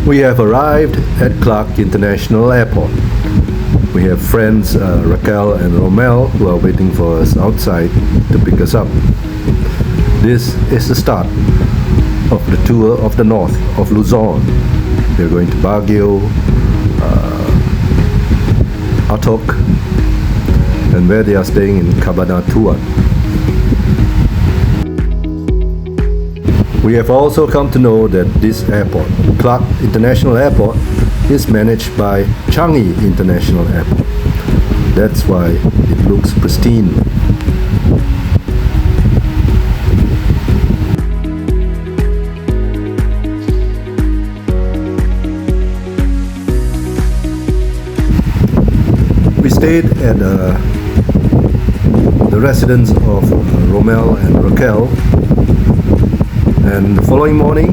We have arrived at Clark International Airport. We have friends Raquel and Rommel who are waiting for us outside to pick us up. This is the start of the tour of the north of Luzon. We are going to Baguio, Atok, and where they are staying in Cabanatuan. We have also come to know that this airport, Clark International Airport, is managed by Changi International Airport. That's why it looks pristine. We stayed at the residence of Rommel and Raquel, and the following morning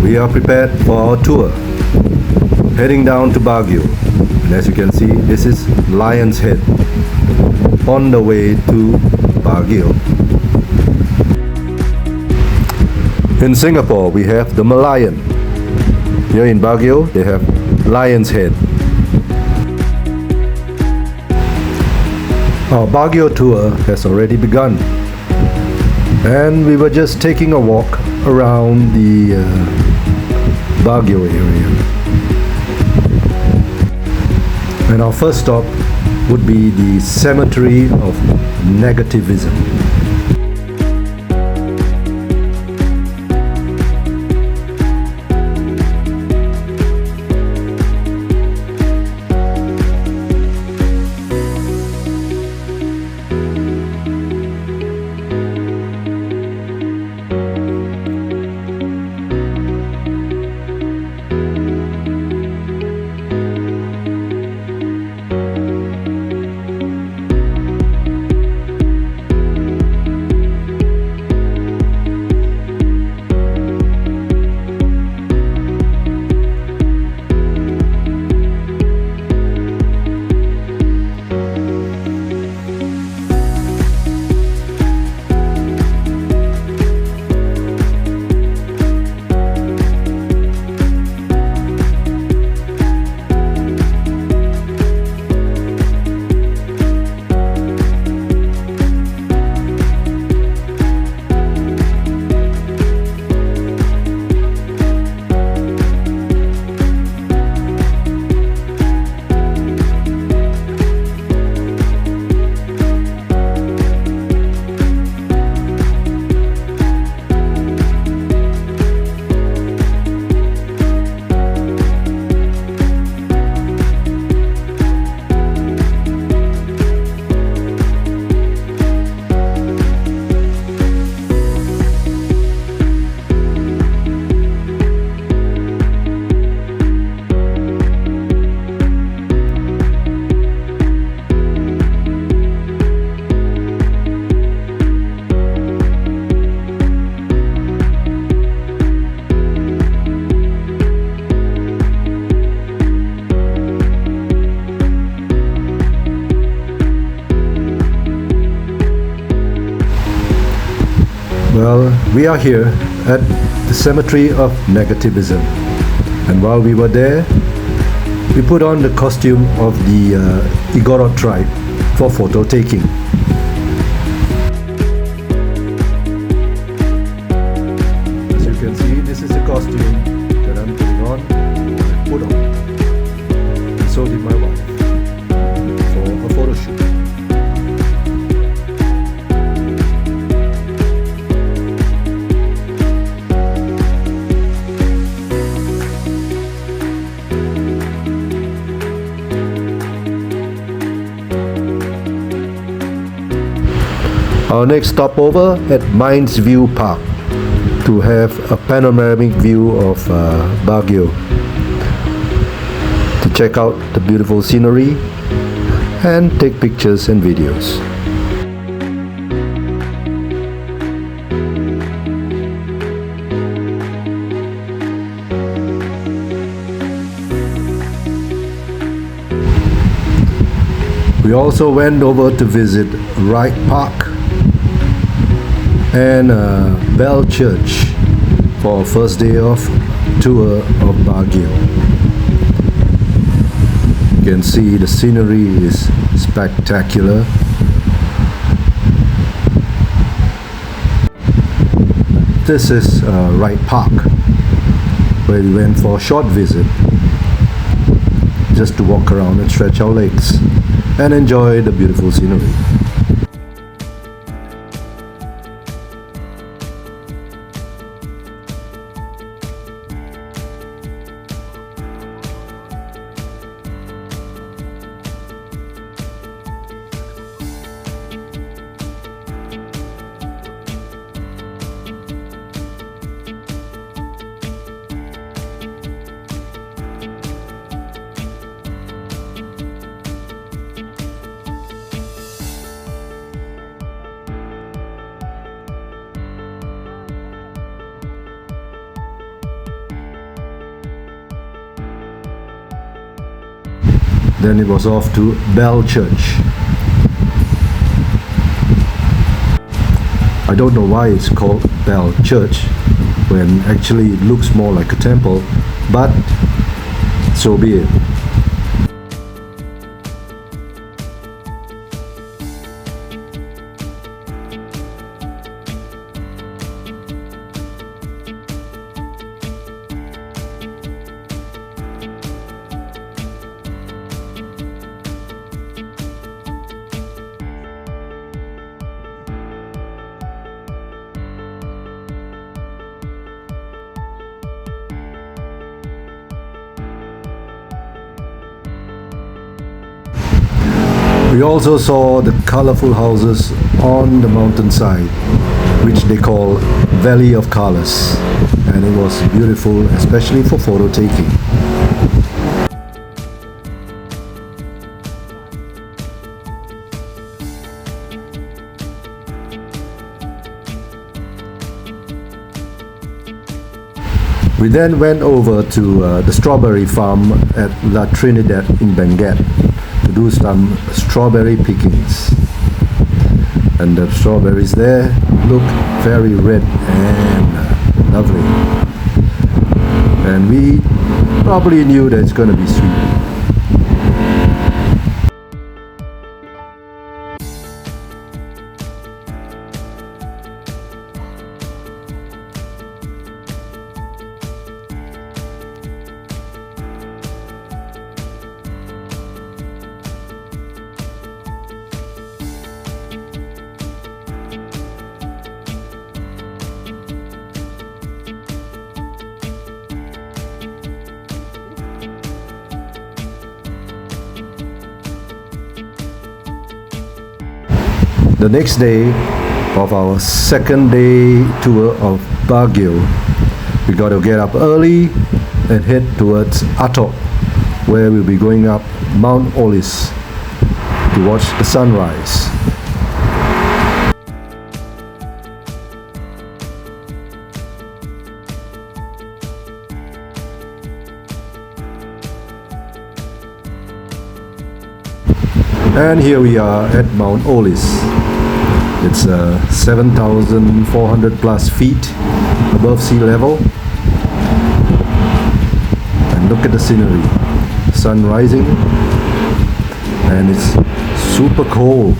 we are prepared for our tour, heading down to Baguio. And as you can see, this is Lion's Head on the way to Baguio. In Singapore we have the Malayan. Here in Baguio they have Lion's Head. Our Baguio tour has already begun, and we were just taking a walk around the Baguio area. And our first stop would be the cemetery of negativism. Well, we are here at the cemetery of negativism, and while we were there, we put on the costume of the Igorot tribe for photo taking. As you can see, this is the costume that I'm putting on, I put on, and so did my wife for a photo shoot. Our next stopover at Mines View Park to have a panoramic view of Baguio, to check out the beautiful scenery and take pictures and videos. We also went over to visit Wright Park and Bell Church for our first day of tour of Baguio. You can see the scenery is spectacular. This is Wright Park, where we went for a short visit just to walk around and stretch our legs and enjoy the beautiful scenery. Then it was off to Bell Church. I don't know why it's called Bell Church when actually it looks more like a temple, but so be it. We also saw the colorful houses on the mountainside, which they call Valley of Colors, and it was beautiful, especially for photo taking. We then went over to the strawberry farm at La Trinidad in Benguet to do some strawberry pickings. And the strawberries there look very red and lovely. And we probably knew that it's going to be sweet. The next day of our second day tour of Baguio, we got to get up early and head towards Atok, where we'll be going up Mount Olis to watch the sunrise. And here we are at Mount Olis. It's 7,400 plus feet above sea level. And look at the scenery. Sun rising, and it's super cold.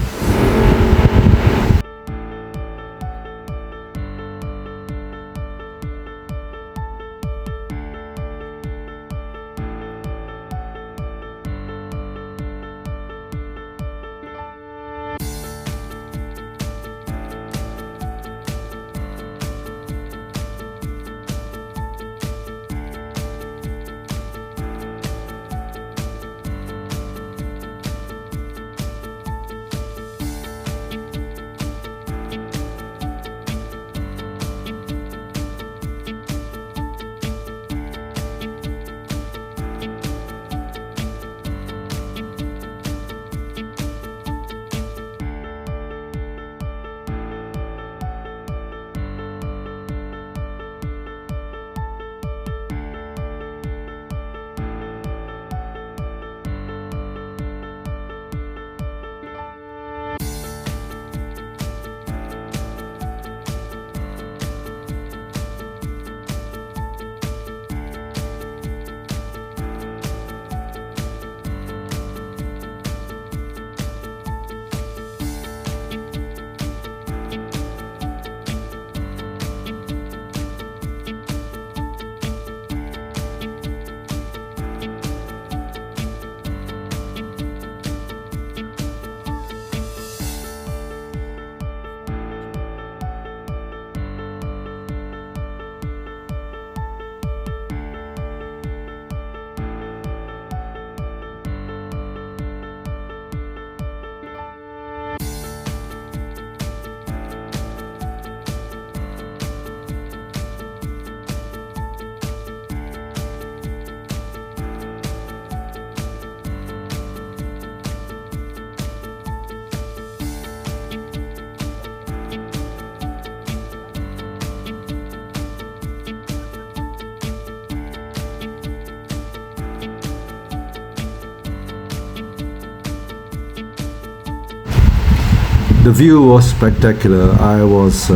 The view was spectacular. I was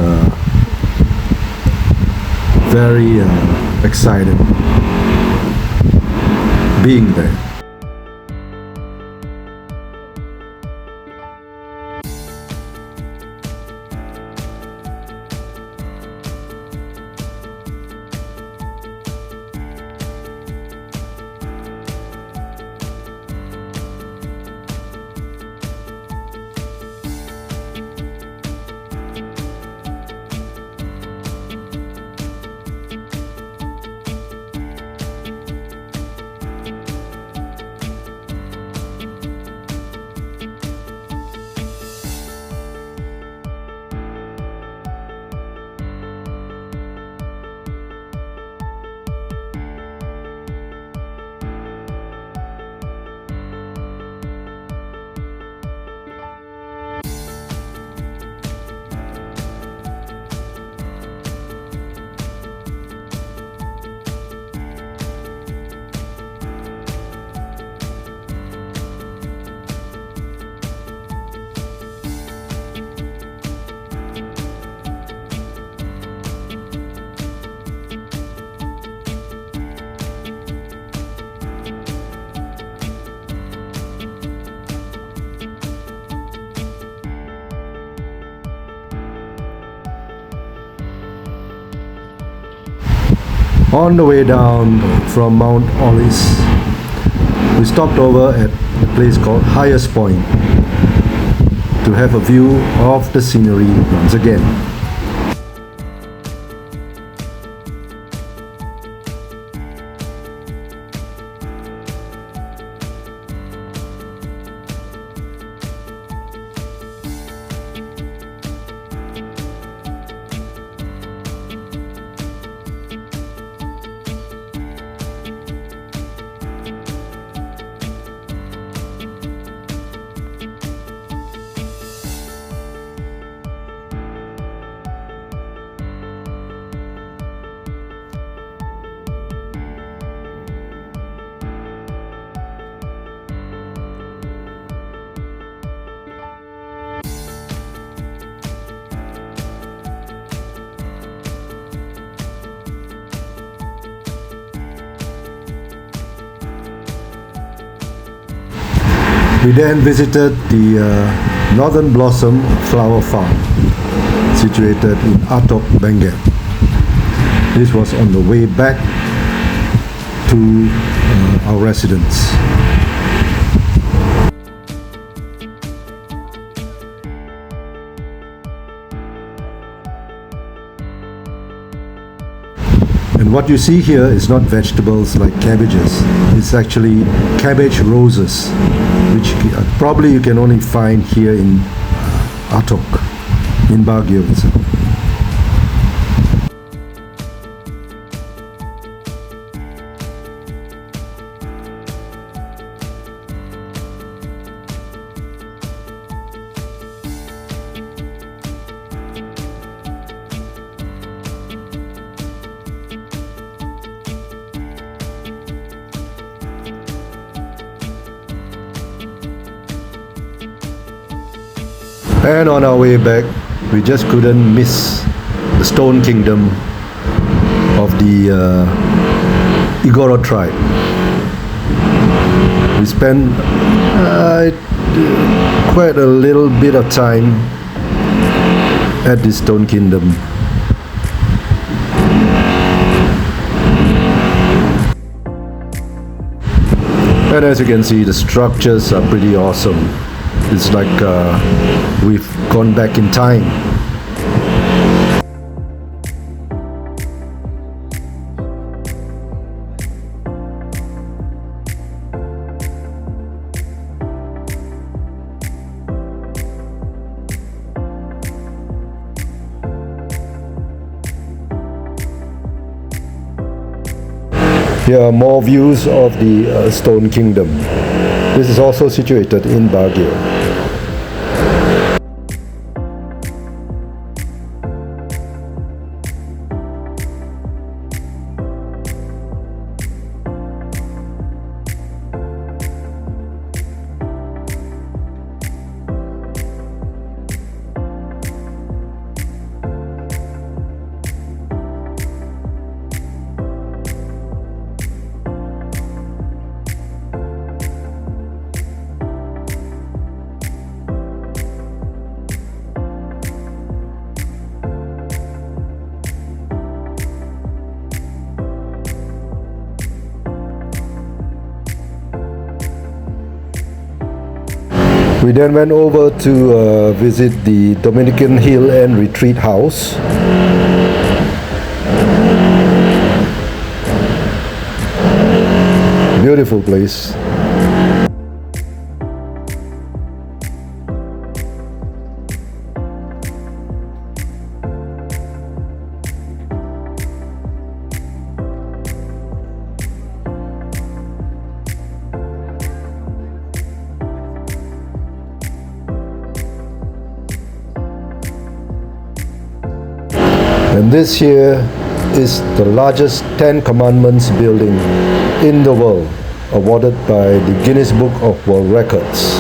very excited being there. On the way down from Mount Olive, we stopped over at a place called Highest Point to have a view of the scenery once again. We then visited the Northern Blossom Flower Farm, situated in Atok, Benguet. This was on the way back to our residence. And what you see here is not vegetables like cabbages. It's actually cabbage roses, which probably you can only find here in Atok, in Baguio itself. And on our way back, we just couldn't miss the Stone Kingdom of the Igoro tribe. We spent quite a little bit of time at this Stone Kingdom. And as you can see, the structures are pretty awesome. It's like we've gone back in time. Here are more views of the Stone Kingdom. This is also situated in Baguio. We then went over to visit the Dominican Hill and Retreat House. Beautiful place. And this here is the largest 10 Commandments building in the world, awarded by the Guinness Book of World Records.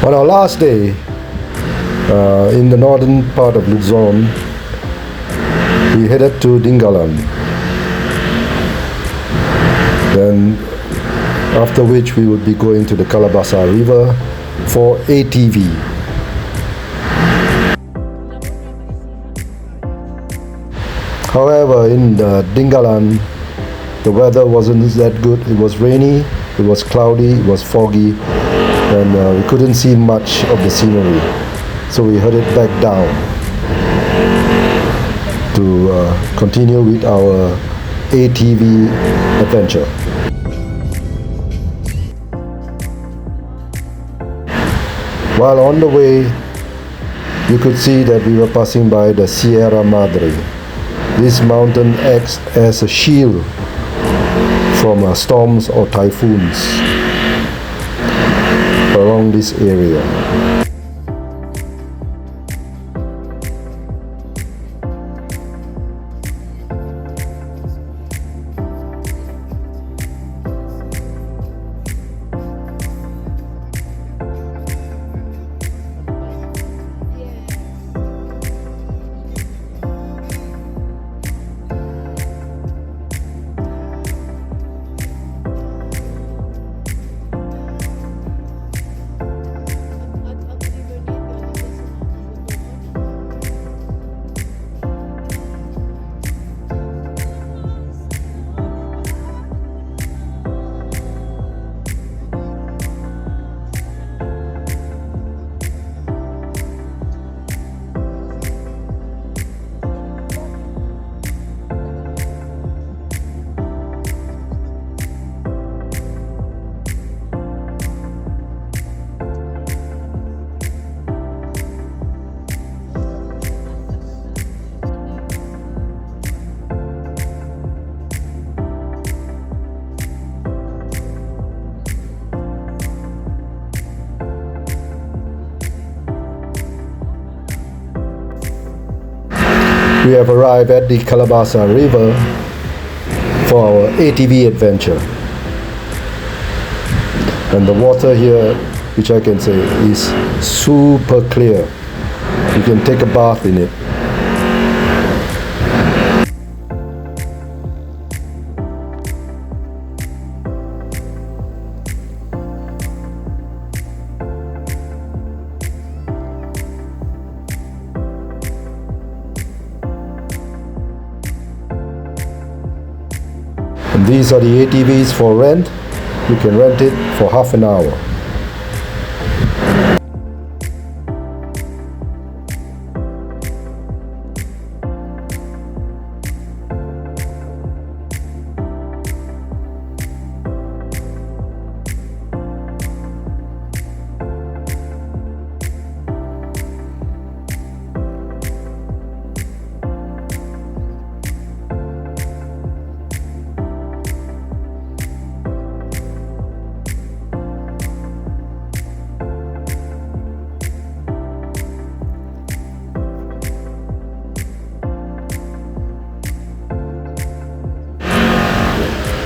On our last day, in the northern part of Luzon, we headed to Dingalan. Then, after which we would be going to the Kalabasa River for ATV. However, in Dingalan, the weather wasn't that good. It was rainy, it was cloudy, it was foggy, and we couldn't see much of the scenery. So we headed back down to continue with our ATV adventure. While on the way, you could see that we were passing by the Sierra Madre. This mountain acts as a shield from storms or typhoons around this area. We have arrived at the Kalabasa River for our ATV adventure. And the water here, which I can say is super clear. You can take a bath in it. And these are the ATVs for rent. You can rent it for half an hour.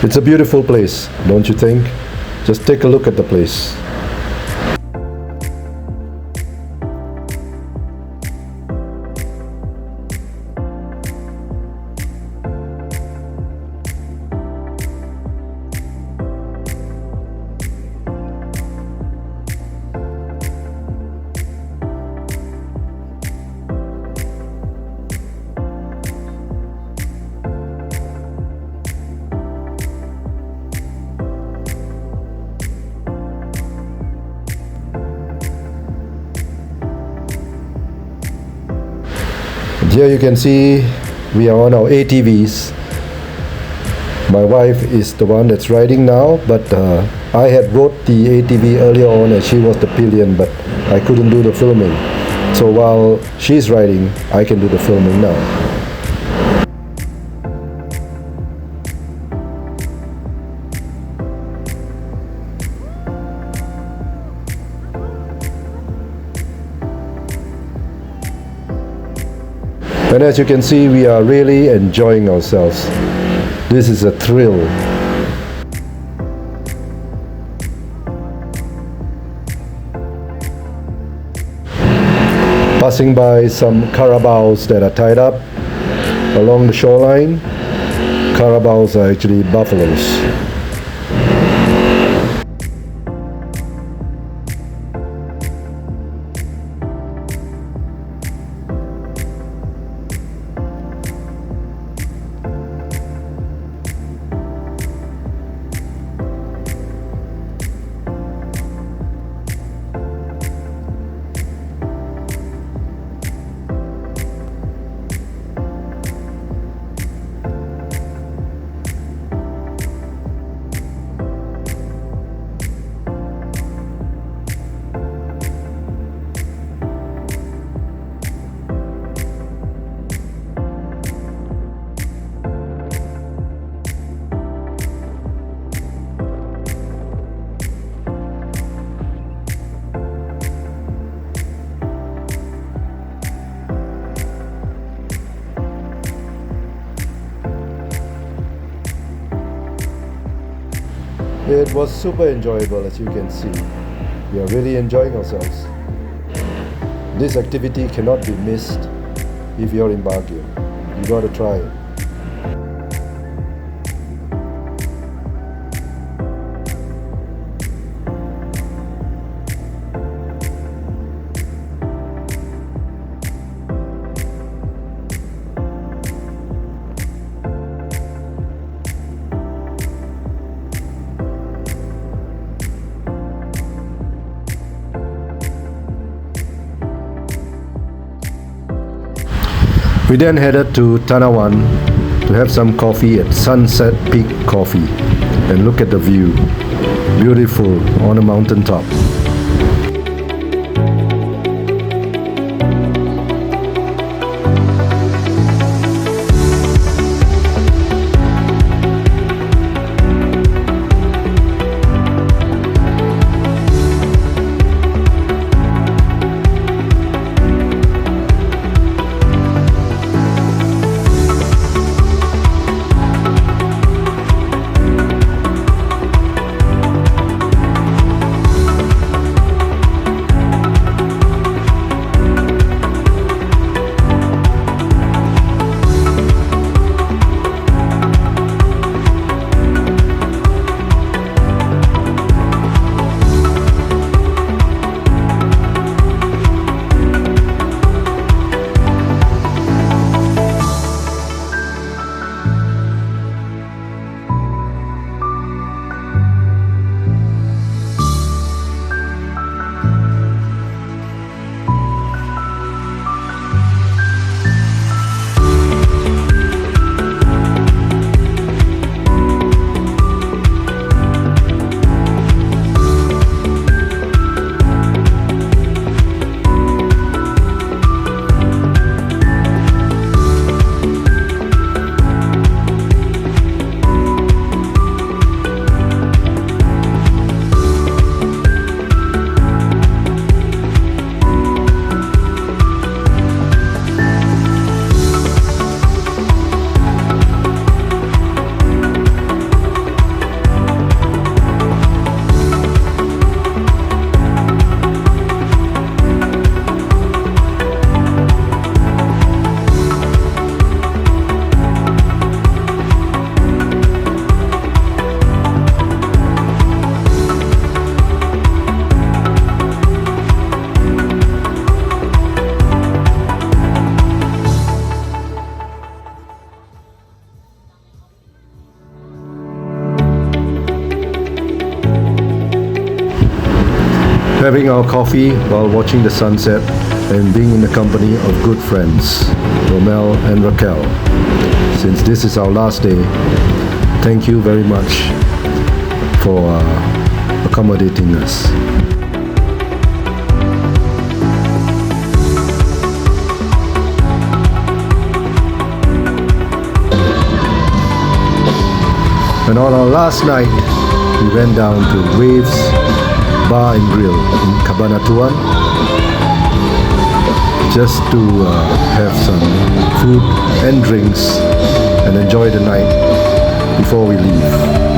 It's a beautiful place, don't you think? Just take a look at the place. Here you can see we are on our ATVs. My wife is the one that's riding now, but I had rode the ATV earlier on and she was the pillion, but I couldn't do the filming. So while she's riding, I can do the filming now. And as you can see, we are really enjoying ourselves. This is a thrill. Passing by some carabaos that are tied up along the shoreline. Carabaos are actually buffaloes. It was super enjoyable, as you can see. We are really enjoying ourselves. This activity cannot be missed if you're in Baguio. You gotta try it. We then headed to Tanawan to have some coffee at Sunset Peak Coffee and look at the view. Beautiful on a mountaintop. having our coffee while watching the sunset and being in the company of good friends, Rommel and Raquel. Since this is our last day, thank you very much for accommodating us. And on our last night, we went down to Waves Bar and Grill in Cabanatuan just to have some food and drinks and enjoy the night before we leave.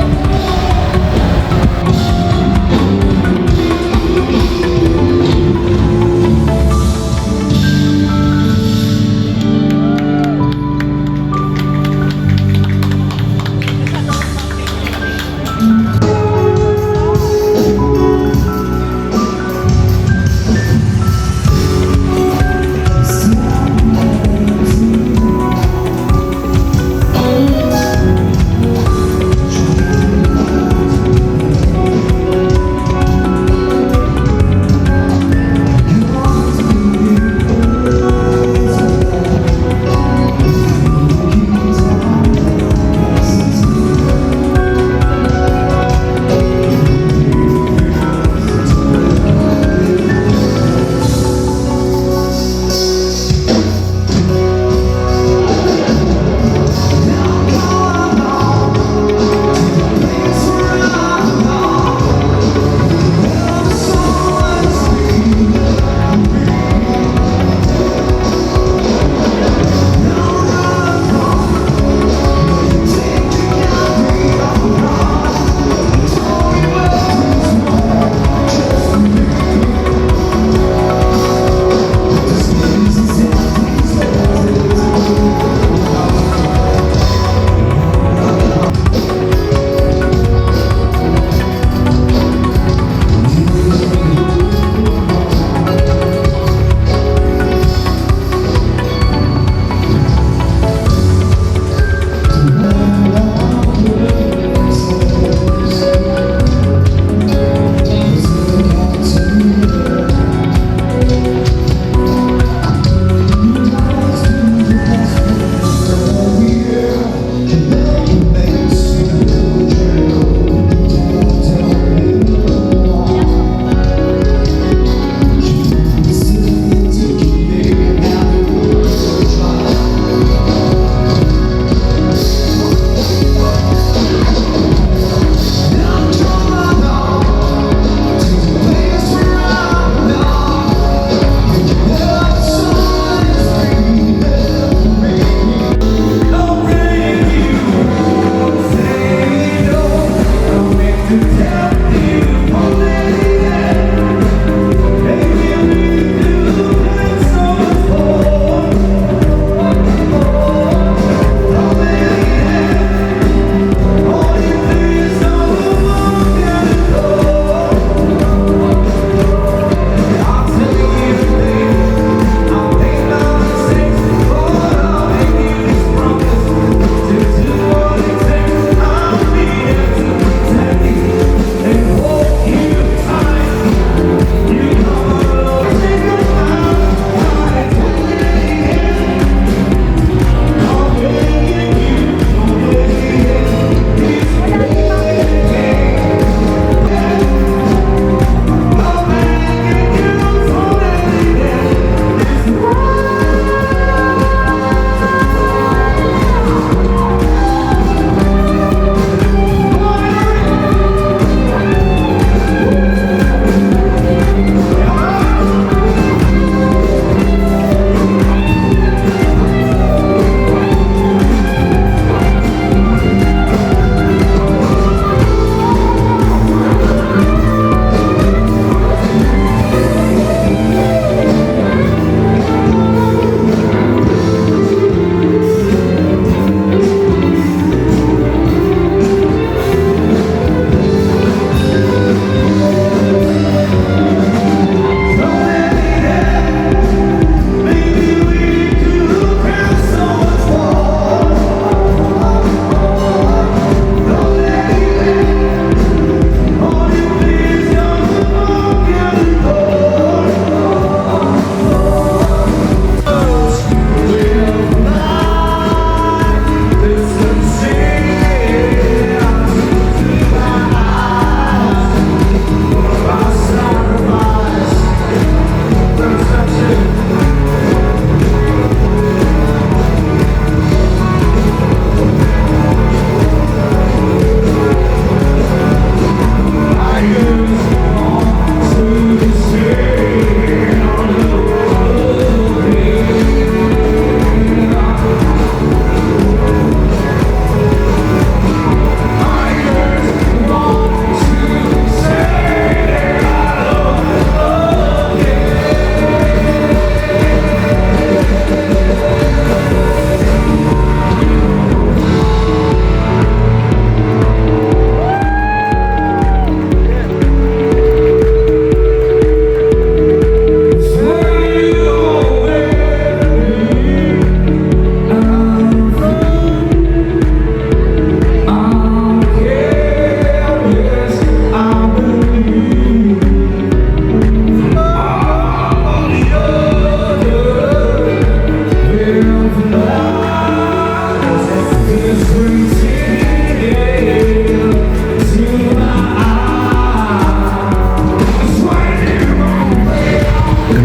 And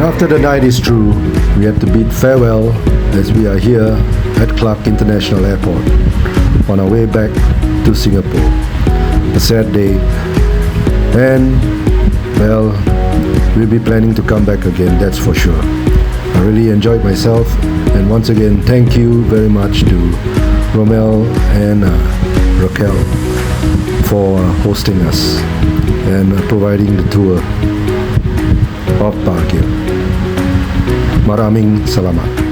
After the night is through, we had to bid farewell as we are here at Clark International Airport on our way back to Singapore. A sad day, and well, we'll be planning to come back again, that's for sure. I really enjoyed myself, and once again, thank you very much to Rommel and Raquel for hosting us and providing the tour of Baguio. Maraming salamat.